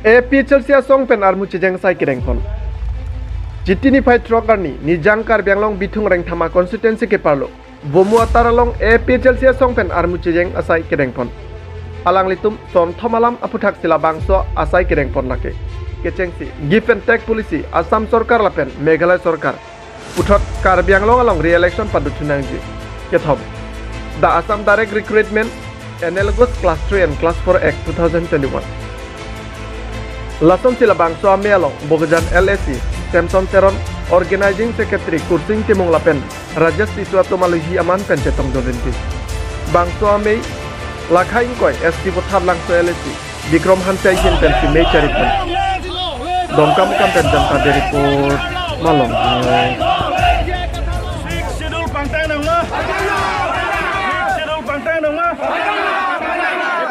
Chelsea song pen armu cijeng sai kireng pon. Jitini phai trokarni ni jangkar bianglong bitung reng thama constituency ke parlo. Bomu ataralong Chelsea song pen armu cijeng asai kireng pon. Alang litum som thomalam aputhak sila bangso asai kireng pon lake. Kecengsi give and take policy Assam Sarkar lapen Meghalaya Sarkar. Puthot kar bianglong along re-election padutunangji. Kethom. The Assam Direct Recruitment Analogous Class 3 and Class 4 Act 2021. Lason sila bangso amelong Bogajan LSC Samson Teron Organizing Secretary Kursing Timong Lapen Rajas Iswatu Maluhi Aman Pencetong Dorinti Bangso amei Lakhain Koi SC Pothar Langso LSC Bikrom Hansai Hin Pensi Mei Charipon Dongkam Kam Penjam Tade Report Malong Schedule Pangtang nang ma. Schedule Pangtang nang ma.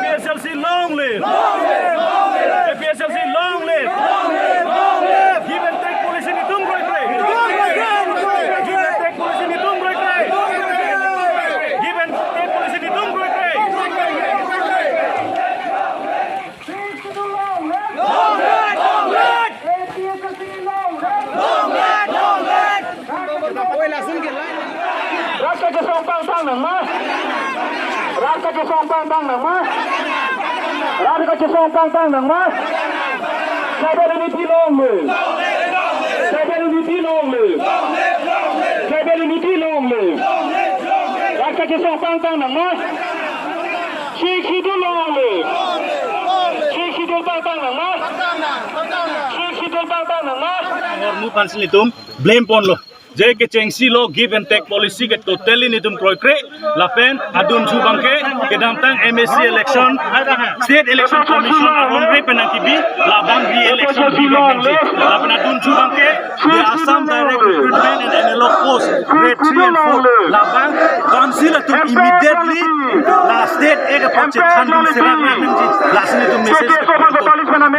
PSLC long live. PSLC long live. Give and take policy ni tum roi roi. Give and take policy ni tum roi roi. Give and take policy ni tum roi roi. Rasa kesong pangtang nang ma. Rasa kesong pangtang nang ma. Rasa kesong pangtang nang ma. Tribal unity long live. Tribal unity long live. Tribal unity long live. Rasa kesong pangtang nang ma. Schedule long live. Schedule pangtang nang ma. Schedule pangtang nang ma. Ormu pansil itum blame pon lo. Jai ke cengsi lo give and take policy ke totally nitum kroikre lapen adun subangke ke damtang MSC election state election commission aronre penangkibi labang di election lapen adun subangke di Assam Direct Recruitment and Analog Post grade 3 and 4 labang council atum immediately la state ega pache khandun serang nangji lasin itum message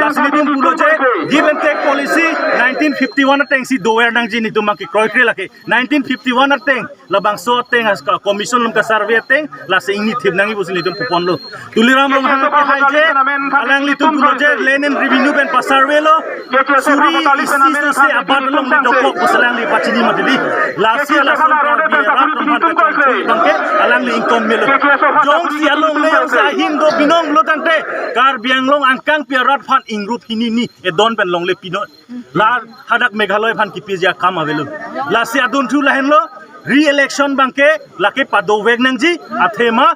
lasin itum pulo je give and take policy 1951 tengsi doer nangji nitum maki kroikre laki 1951 ateng labang so ateng as commission lum ka survey ateng la se ingi thib nangi busin litum pupon lo tuliram long hang ka haije alang litum project lenen revenue ben pa survey lo suri isi se abad long le dokok busalang li pachini madili la se la son ka bi rat tum ka bangke alang li income melo jong si along le sa hindo binong lo tante kar biang long angkang pi rat phan ingrup hinini e don ben long le pino la hadak Meghalaya phan ki pizia kam avelo la se adun thu lahen lo re-election bangke lake pado weg nangji athema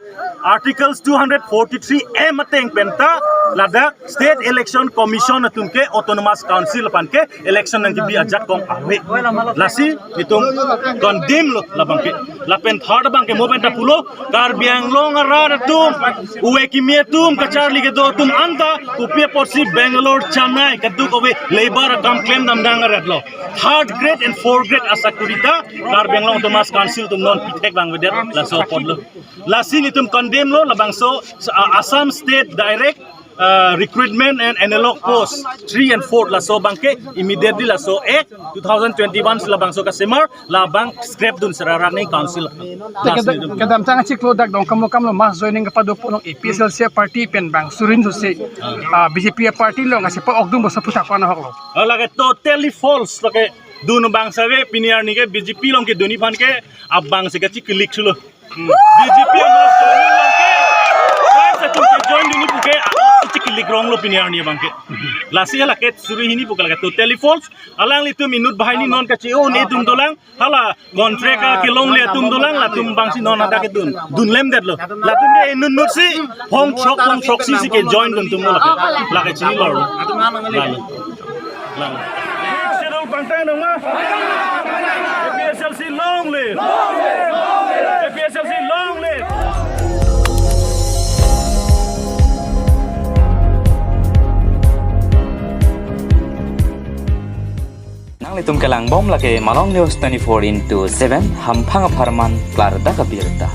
articles 243 m ateng penta ladak state election commission atunke autonomous council panke election nangji bi ajak kong awe lasi itung condemn lo la bangke lapen third bangke movement pulo kar biang long arar tum uwe kimie tum kachar lige do tum anta upie porsi Bangalore Chennai kadu kowe labor kam claim namdang arat lo third grade and fourth grade asakurita kar biang long autonomous council tum non pitek bang wedet la so podlo lasi nitum condemn lo la bangso Assam state direct recruitment and analog post 3 and 4 la so bangke immediately la so 2021 la bangso ka semar la bang scrap dun sararani council kadam tang chiklo dak dong kam lo mas joining ka padu punong PSLC party pen bang surin so se BJP party lo ngasi pa ogdum bo sa putak pa na hoklo lage totally false lage dun bang save piniar ni ke BJP long ke duni phan ke ab bang se ka chik click chulo BJP mas joining long ke sa tum ke join duni puke click wrong lo piniar ni bangke lasi hala ket suri hini pukal ka totally false alang li tum minut bahini non ka cheo ne tum dolang hala contract ka kilong le tum dolang la tum bangsi non ada ke dun lem det lo la tum de nun nut si hong chok si ke join dun tum la ke chini lor la schedule pangtang nang ma PSLC long live PSLC long live Litum kelang bom lagi Malong News 24/7 hampang aparman klar da kabirta.